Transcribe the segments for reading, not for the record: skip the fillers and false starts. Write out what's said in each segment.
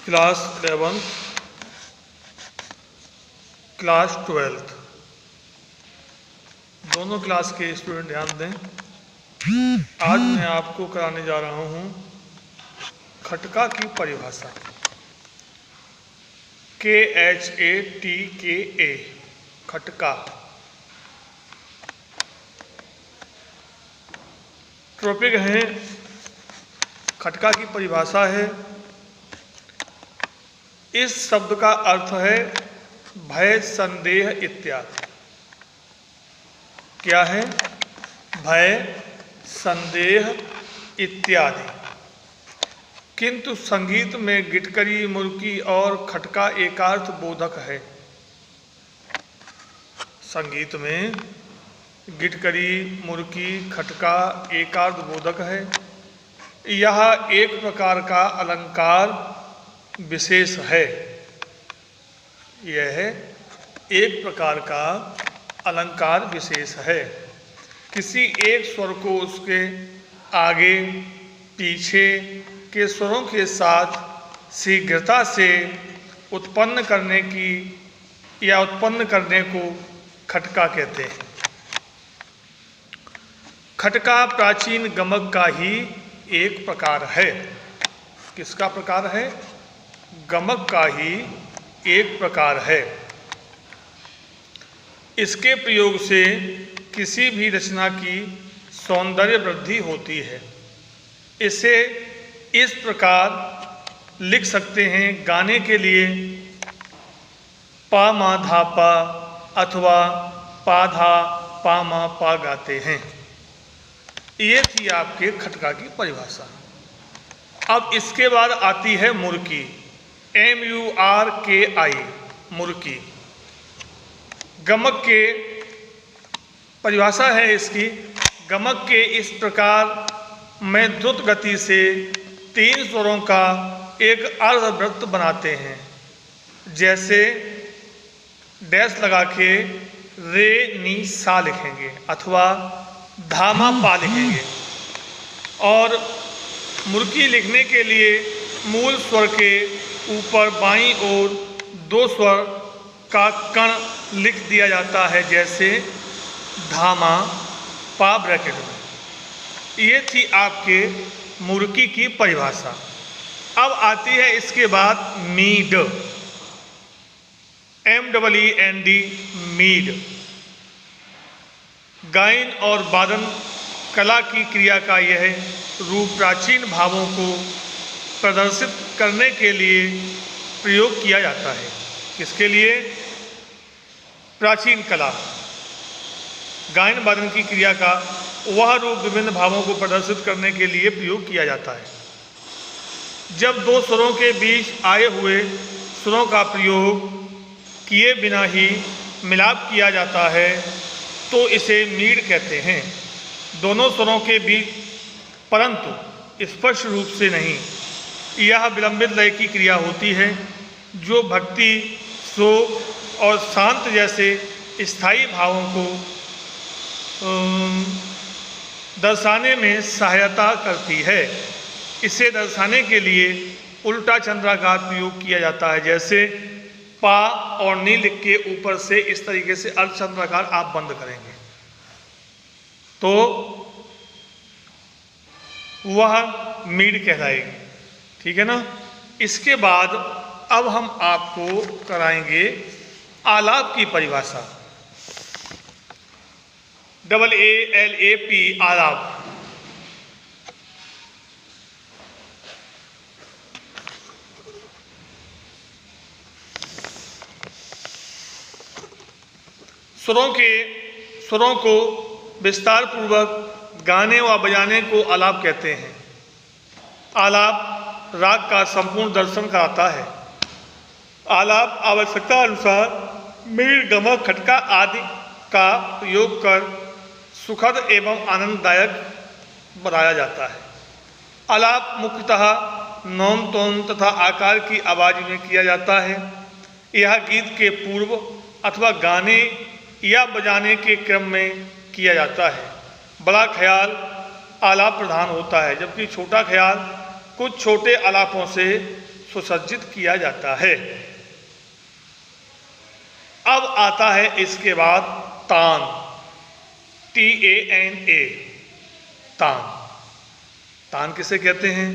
Class 11th, class 12th, दोनों class के student ध्यान दें। आज मैं आपको कराने जा रहा हूँ खटका की परिभाषा। KHATKA खटका। टॉपिक है खटका की परिभाषा है। इस शब्द का अर्थ है भय, संदेह इत्यादि। क्या है? भय, संदेह इत्यादि। किंतु संगीत में गिटकरी, मुर्की और खटका एकार्थ बोधक है। संगीत में गिटकरी, मुर्की, खटका एकार्थ बोधक है। यह एक प्रकार का अलंकार विशेष है। यह एक प्रकार का अलंकार विशेष है। किसी एक स्वर को उसके आगे पीछे के स्वरों के साथ शीघ्रता से उत्पन्न करने की या उत्पन्न करने को खटका कहते हैं। खटका प्राचीन गमक का ही एक प्रकार है। किसका प्रकार है? गमक का ही एक प्रकार है। इसके प्रयोग से किसी भी रचना की सौंदर्य वृद्धि होती है। इसे इस प्रकार लिख सकते हैं। गाने के लिए पा मा धा पा अथवा पा धा पा मा पा गाते हैं। ये थी आपके खटका की परिभाषा। अब इसके बाद आती है मुर्की। MURKI मुर्की। गमक के परिभाषा है इसकी। गमक के इस प्रकार में द्रुत गति से 3 स्वरों का एक अर्धवृत्त बनाते हैं। जैसे डैश लगा के रे नी सा लिखेंगे अथवा धामा पा लिखेंगे। और मुर्की लिखने के लिए मूल स्वर के ऊपर बाईं ओर 2 स्वर का कण लिख दिया जाता है। जैसे धामा पा ब्रैकेट में। ये थी आपके मुर्की की परिभाषा। अब आती है इसके बाद मीड। MEEND Mead. गायन और वादन कला की क्रिया का यह रूप प्राचीन भावों को प्रदर्शित करने के लिए प्रयोग किया जाता है। किसके लिए? प्राचीन कला, गायन वादन की क्रिया का वह रूप विभिन्न भावों को प्रदर्शित करने के लिए प्रयोग किया जाता है। जब 2 स्वरों के बीच आए हुए स्वरों का प्रयोग किए बिना ही मिलाप किया जाता है तो इसे मीड कहते हैं। दोनों स्वरों के बीच, परंतु स्पष्ट रूप से नहीं। यह विलंबित लय की क्रिया होती है जो भक्ति, शोक और शांत जैसे स्थायी भावों को दर्शाने में सहायता करती है। इसे दर्शाने के लिए उल्टा चंद्राकार प्रयोग किया जाता है। जैसे पा और नी लिख के ऊपर से इस तरीके से अर्धचंद्राकार आप बंद करेंगे तो वह मीड कहलाएगी। ठीक है ना? इसके बाद अब हम आपको कराएंगे आलाप की परिभाषा। AALAP आलाप। स्वरों को विस्तार पूर्वक गाने व बजाने को आलाप कहते हैं। आलाप राग का संपूर्ण दर्शन कराता है। आलाप आवश्यकता अनुसार मीड, गमक, खटका आदि का प्रयोग कर सुखद एवं आनंददायक बनाया जाता है। आलाप मुख्यतः नौम, तोम तथा आकार की आवाज़ में किया जाता है। यह गीत के पूर्व अथवा गाने या बजाने के क्रम में किया जाता है। बड़ा ख्याल आलाप प्रधान होता है, जबकि छोटा ख्याल कुछ छोटे आलापों से सुसज्जित किया जाता है। अब आता है इसके बाद तान, TANA, तान। तान किसे कहते हैं?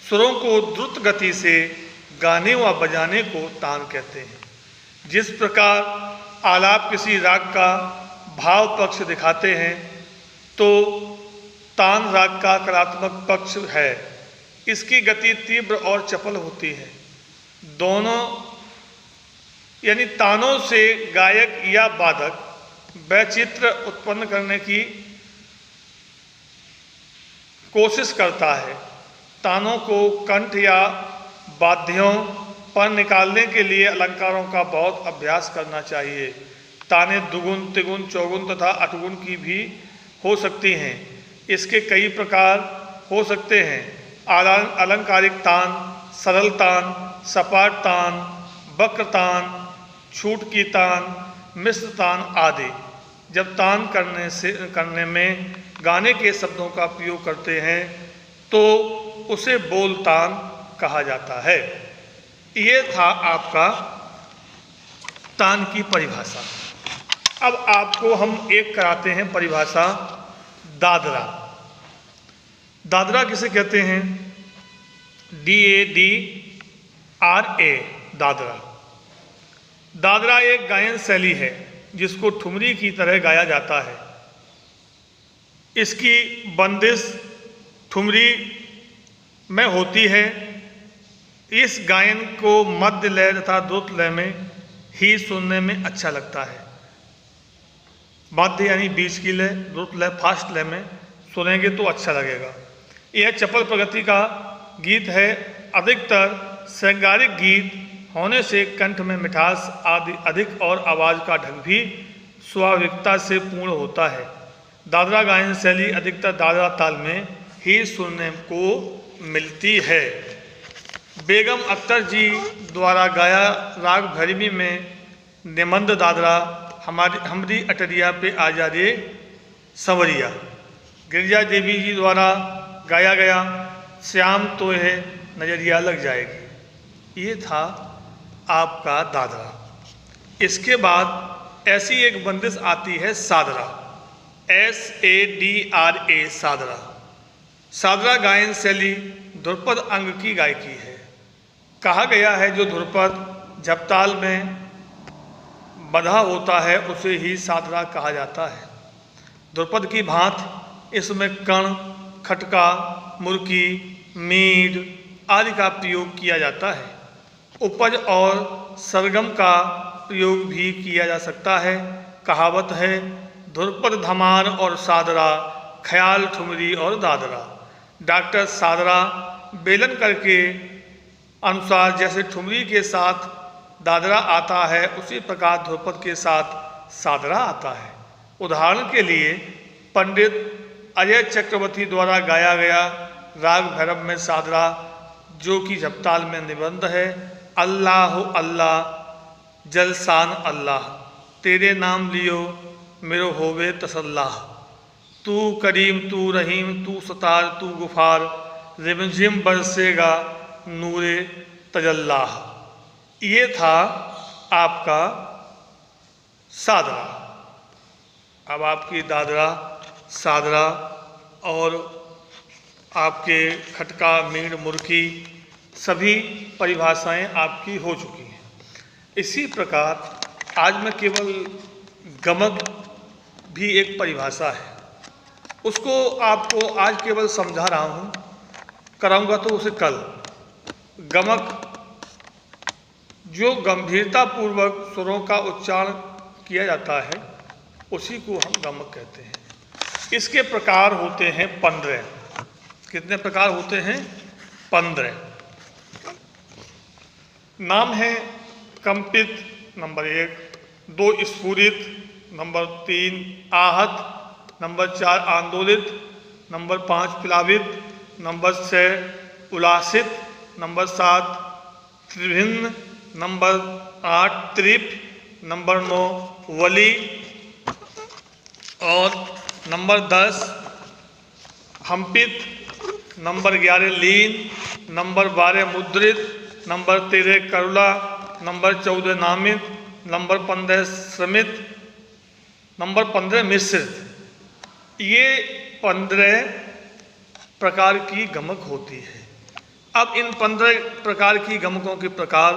सुरों को द्रुत गति से गाने व बजाने को तान कहते हैं। जिस प्रकार आलाप किसी राग का भाव पक्ष दिखाते हैं, तो तान राग का कलात्मक पक्ष है। इसकी गति तीव्र और चपल होती है। दोनों यानी तानों से गायक या वादक वैचित्र उत्पन्न करने की कोशिश करता है। तानों को कंठ या वाद्यों पर निकालने के लिए अलंकारों का बहुत अभ्यास करना चाहिए। ताने दुगुन, तिगुन, चौगुन तथा अठगुन की भी हो सकती हैं। इसके कई प्रकार हो सकते हैं: अलंकारिक तान, सरल तान, सपाट तान, वक्र तान, छूट की तान, मिश्र तान आदि। जब तान करने में गाने के शब्दों का प्रयोग करते हैं तो उसे बोल तान कहा जाता है। ये था आपका तान की परिभाषा। अब आपको हम एक कराते हैं परिभाषा दादरा। दादरा किसे कहते हैं? DADRA, दादरा। दादरा एक गायन शैली है जिसको ठुमरी की तरह गाया जाता है। इसकी बंदिश ठुमरी में होती है। इस गायन को मध्य लय तथा द्रुत लय में ही सुनने में अच्छा लगता है। मध्य यानी बीच की लय, द्रुत लय फास्ट लय में सुनेंगे तो अच्छा लगेगा। यह चपल प्रगति का गीत है। अधिकतर श्रृंगारिक गीत होने से कंठ में मिठास आदि अधिक और आवाज़ का ढंग भी स्वाभाविकता से पूर्ण होता है। दादरा गायन शैली अधिकतर दादरा ताल में ही सुनने को मिलती है। बेगम अख्तर जी द्वारा गाया राग भैरवी में निमंद दादरा, हमरी अटरिया पे आजा रे संवरिया, गिरिजा देवी जी द्वारा गाया गया श्याम तो है नजरिया लग जाएगी। ये था आपका दादरा। इसके बाद ऐसी एक बंदिश आती है सादरा, SADRA, सादरा। सादरा गायन शैली ध्रुपद अंग की गायकी है। कहा गया है जो ध्रुपद झपताल में बंधा होता है उसे ही सादरा कहा जाता है। ध्रुपद की भांत इसमें कण, खटका, मुर्की, मीड आदि का प्रयोग किया जाता है। उपज और सरगम का प्रयोग भी किया जा सकता है। कहावत है ध्रुपद धमार और सादरा, ख्याल ठुमरी और दादरा। डॉक्टर सादरा बेलनकर के अनुसार जैसे ठुमरी के साथ दादरा आता है उसी प्रकार ध्रुपद के साथ सादरा आता है। उदाहरण के लिए पंडित अजय चक्रवर्ती द्वारा गाया गया राग भैरव में सादरा, जो कि झपताल में निबंध है, अल्लाह अल्लाह जलसान अल्लाह, तेरे नाम लियो मेरो होवे तसल्लाह, तू करीम तू रहीम तू सतार तू गुफार, रिमझिम बरसेगा नूरे तजल्लाह। ये था आपका सादरा। अब आपकी दादरा, सादरा और आपके खटका, मीण, मुर्की सभी परिभाषाएं आपकी हो चुकी हैं। इसी प्रकार आज मैं केवल गमक भी एक परिभाषा है, उसको आपको आज केवल समझा रहा हूँ, कराऊंगा तो उसे कल। गमक जो गंभीरतापूर्वक स्वरों का उच्चारण किया जाता है उसी को हम गमक कहते हैं। इसके प्रकार होते हैं 15। कितने प्रकार होते हैं? 15। नाम है कंपित नंबर 1, 2 स्फुरित नंबर 3, आहत नंबर 4, आंदोलित नंबर 5, प्लावित नंबर 6, उल्लासित नंबर 7, त्रिभिन्न नंबर 8, त्रिप नंबर 9, वली और नंबर 10 हम्पित, नंबर 11 लीन, नंबर 12 मुद्रित, नंबर 13 करुला, नंबर 14 नामित, नंबर 15 श्रमित, नंबर 15 मिश्रित। ये 15 प्रकार की गमक होती है। अब इन 15 प्रकार की गमकों के प्रकार,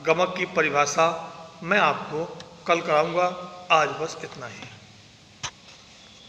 गमक की परिभाषा मैं आपको कल कराऊंगा। आज बस इतना ही।